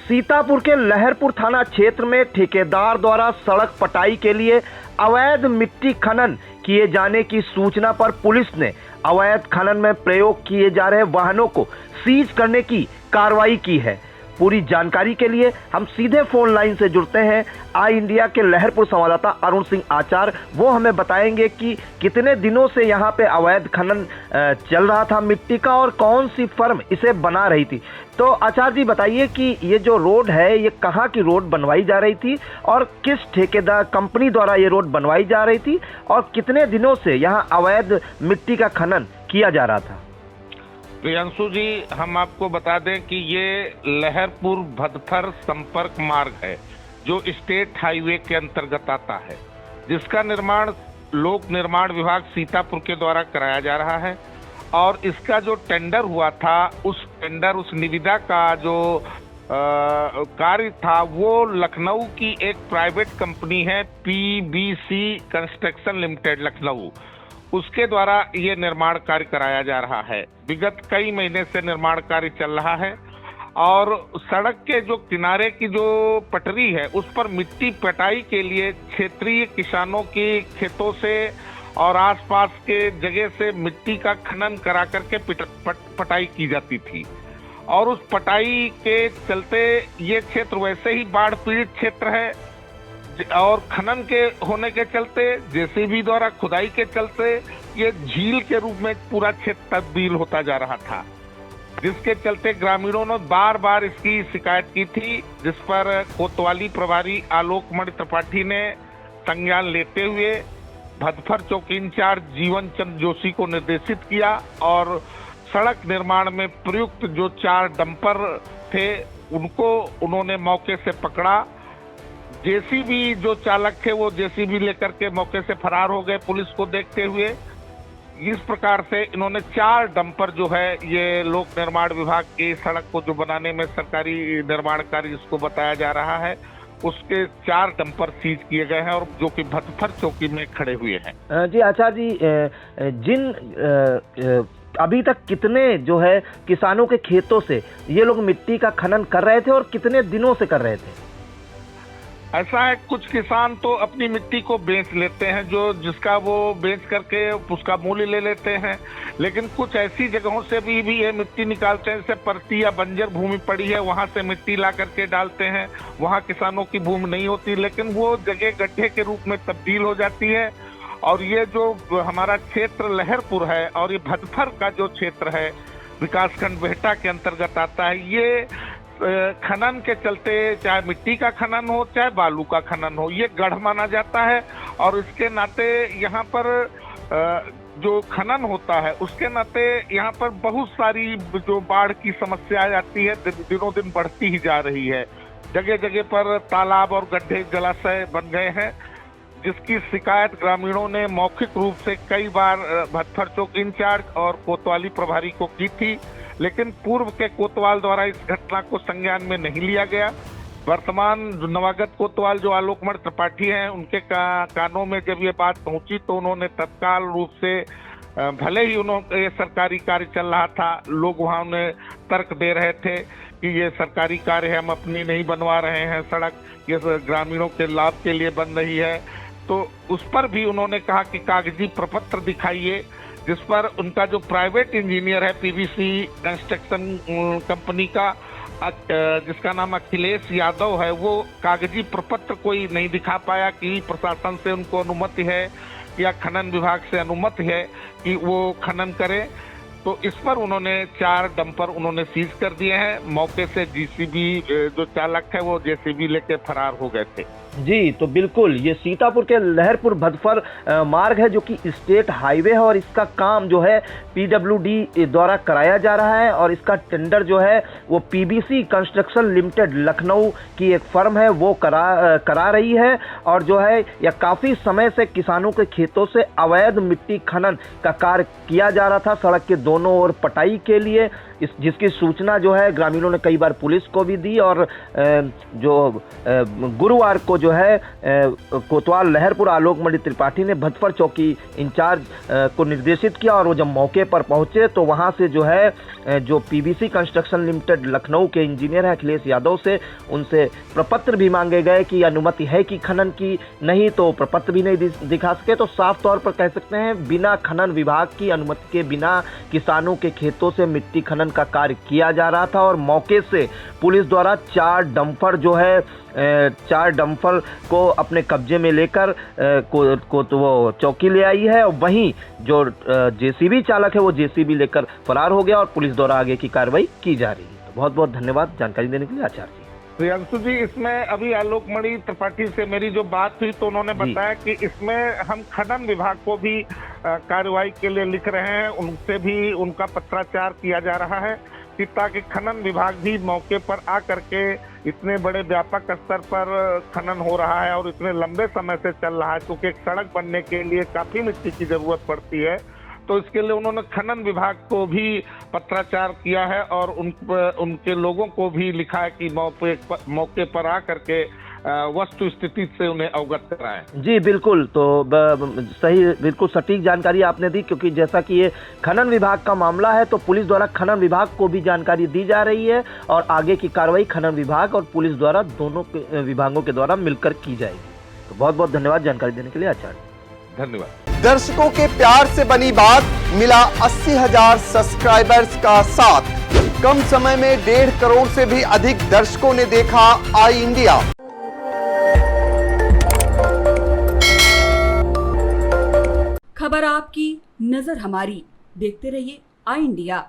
सीतापुर के लहरपुर थाना क्षेत्र में ठेकेदार द्वारा सड़क पटाई के लिए अवैध मिट्टी खनन किए जाने की सूचना पर पुलिस ने अवैध खनन में प्रयोग किए जा रहे वाहनों को सीज करने की कार्रवाई की है। पूरी जानकारी के लिए हम सीधे फोन लाइन से जुड़ते हैं आई इंडिया के लहरपुर संवाददाता अरुण सिंह आचार। वो हमें बताएंगे कि कितने दिनों से यहाँ पे अवैध खनन चल रहा था मिट्टी का और कौन सी फर्म इसे बना रही थी। तो आचार्य जी बताइए कि ये जो रोड है ये कहाँ की रोड बनवाई जा रही थी और किस ठेकेदार कंपनी द्वारा ये रोड बनवाई जा रही थी और कितने दिनों से यहाँ अवैध मिट्टी का खनन किया जा रहा था। प्रियांशु जी, हम आपको बता दें कि ये लहरपुर भदफर संपर्क मार्ग है जो स्टेट हाईवे के अंतर्गत आता है, जिसका निर्माण लोक निर्माण विभाग सीतापुर के द्वारा कराया जा रहा है। और इसका जो टेंडर हुआ था उस निविदा का जो कार्य था वो लखनऊ की एक प्राइवेट कंपनी है पीबीसी कंस्ट्रक्शन लिमिटेड लखनऊ, उसके द्वारा ये निर्माण कार्य कराया जा रहा है। विगत कई महीने से निर्माण कार्य चल रहा है और सड़क के जो किनारे की जो पटरी है उस पर मिट्टी पटाई के लिए क्षेत्रीय किसानों के खेतों से और आसपास के जगह से मिट्टी का खनन करा करके पटाई की जाती थी। और उस पटाई के चलते ये क्षेत्र वैसे ही बाढ़ पीड़ित क्षेत्र है और खनन के होने के चलते जेसीबी द्वारा खुदाई के चलते ये झील के रूप में पूरा क्षेत्र तब्दील होता जा रहा था, जिसके चलते ग्रामीणों ने बार बार इसकी शिकायत की थी, जिस पर कोतवाली प्रभारी आलोक मणि त्रिपाठी ने संज्ञान लेते हुए भदफर चौकी इंचार्ज जीवन चंद जोशी को निर्देशित किया और सड़क निर्माण में प्रयुक्त जो 4 डंपर थे उनको उन्होंने मौके से पकड़ा। जेसीबी जो चालक थे वो जेसीबी लेकर के मौके से फरार हो गए पुलिस को देखते हुए। इस प्रकार से इन्होंने 4 डंपर जो है ये लोक निर्माण विभाग की सड़क को जो बनाने में सरकारी निर्माण कार्य जिसको बताया जा रहा है उसके 4 डंपर सीज किए गए हैं और जो कि भदफर चौकी में खड़े हुए हैं। जी आचार्य जी, जिन अभी तक कितने जो है किसानों के खेतों से ये लोग मिट्टी का खनन कर रहे थे और कितने दिनों से कर रहे थे? ऐसा है, कुछ किसान तो अपनी मिट्टी को बेच लेते हैं, जो जिसका वो बेच करके उसका मूल्य ले लेते हैं, लेकिन कुछ ऐसी जगहों से भी ये मिट्टी निकालते हैं, जैसे परती या बंजर भूमि पड़ी है वहां से मिट्टी ला करके डालते हैं। वहां किसानों की भूमि नहीं होती लेकिन वो जगह गड्ढे के रूप में तब्दील हो जाती है। और ये जो हमारा क्षेत्र लहरपुर है और ये भदफर का जो क्षेत्र है विकासखंड बेहटा के अंतर्गत आता है, ये खनन के चलते चाहे मिट्टी का खनन हो चाहे बालू का खनन हो ये गढ़ माना जाता है। और इसके नाते यहाँ पर जो खनन होता है उसके नाते यहाँ पर बहुत सारी जो बाढ़ की समस्या आती है दिनों दिन बढ़ती ही जा रही है। जगह जगह पर तालाब और गड्ढे जलाशय बन गए हैं, जिसकी शिकायत ग्रामीणों ने मौखिक रूप से कई बार भदफर चौक इंचार्ज और कोतवाली प्रभारी को की थी, लेकिन पूर्व के कोतवाल द्वारा इस घटना को संज्ञान में नहीं लिया गया। वर्तमान नवागत कोतवाल जो आलोक मणि त्रिपाठी हैं उनके कानों में जब ये बात पहुंची तो उन्होंने तत्काल रूप से भले ही ये सरकारी कार्य चल रहा था, लोग वहां उन्हें तर्क दे रहे थे कि ये सरकारी कार्य है, हम अपनी नहीं बनवा रहे हैं सड़क, ये ग्रामीणों के लाभ के लिए बन रही है, तो उस पर भी उन्होंने कहा कि कागजी प्रपत्र दिखाइए, जिस पर उनका जो प्राइवेट इंजीनियर है पीवीसी कंस्ट्रक्शन कंपनी का जिसका नाम अखिलेश यादव है, वो कागजी प्रपत्र कोई नहीं दिखा पाया कि प्रशासन से उनको अनुमति है या खनन विभाग से अनुमति है कि वो खनन करें। तो इस पर उन्होंने 4 डंपर उन्होंने सीज कर दिए हैं। मौके से जेसीबी जो चालक है वो जेसीबी लेके फरार हो गए थे। जी, तो बिल्कुल ये सीतापुर के लहरपुर भदफर मार्ग है जो कि स्टेट हाईवे है और इसका काम जो है पीडब्ल्यूडी द्वारा कराया जा रहा है और इसका टेंडर जो है वो पीबीसी कंस्ट्रक्शन लिमिटेड लखनऊ की एक फर्म है वो करा रही है। और जो है यह काफ़ी समय से किसानों के खेतों से अवैध मिट्टी खनन का कार्य किया जा रहा था सड़क के दोनों ओर पटाई के लिए, जिसकी सूचना जो है ग्रामीणों ने कई बार पुलिस को भी दी और जो गुरुवार को जो है कोतवाल लहरपुर आलोक मणि त्रिपाठी ने भजफर चौकी इंचार्ज को निर्देशित किया और वो जब मौके पर पहुंचे तो वहां से जो है जो पीवीसी कंस्ट्रक्शन लिमिटेड लखनऊ के इंजीनियर हैं अखिलेश यादव से उनसे प्रपत्र भी मांगे गए कि अनुमति है कि खनन की, नहीं तो प्रपत्र भी नहीं दिखा सके। तो साफ तौर पर कह सकते हैं बिना खनन विभाग की अनुमति के बिना किसानों के खेतों से मिट्टी खनन का कार्य किया जा रहा था और मौके से पुलिस द्वारा 4 डंपर जो है 4 डंपर को अपने कब्जे में लेकर को तो वो चौकी ले आई है और वहीं जो जेसीबी चालक है वो जेसीबी लेकर फरार हो गया और पुलिस द्वारा आगे की कार्रवाई की जा रही है। तो बहुत बहुत धन्यवाद जानकारी देने के लिए आचार्य जी। प्रियांशु जी, इसमें अभी आलोक मणि त्रिपाठी से मेरी जो बात हुई तो उन्होंने बताया कि इसमें हम खनन विभाग को भी कार्रवाई के लिए लिख रहे हैं, उनसे भी उनका पत्राचार किया जा रहा है कि ताकि खनन विभाग भी मौके पर आकर के इतने बड़े व्यापक स्तर पर खनन हो रहा है और इतने लंबे समय से चल रहा है, क्योंकि एक सड़क बनने के लिए काफी मिट्टी की जरूरत पड़ती है, तो इसके लिए उन्होंने खनन विभाग को भी पत्राचार किया है और उनके लोगों को भी लिखा है कि मौके पर आकर के वस्तु स्थिति से उन्हें अवगत कराएं। जी बिल्कुल, तो सही बिल्कुल सटीक जानकारी आपने दी, क्योंकि जैसा कि ये खनन विभाग का मामला है तो पुलिस द्वारा खनन विभाग को भी जानकारी दी जा रही है और आगे की कार्रवाई खनन विभाग और पुलिस द्वारा दोनों विभागों के द्वारा मिलकर की जाएगी। तो बहुत बहुत धन्यवाद जानकारी देने के लिए आचार्य। धन्यवाद। दर्शकों के प्यार से बनी बात, मिला 80,000 सब्सक्राइबर्स का साथ। कम समय में 1.5 करोड़ से भी अधिक दर्शकों ने देखा आई इंडिया। खबर आपकी, नजर हमारी। देखते रहिए आई इंडिया।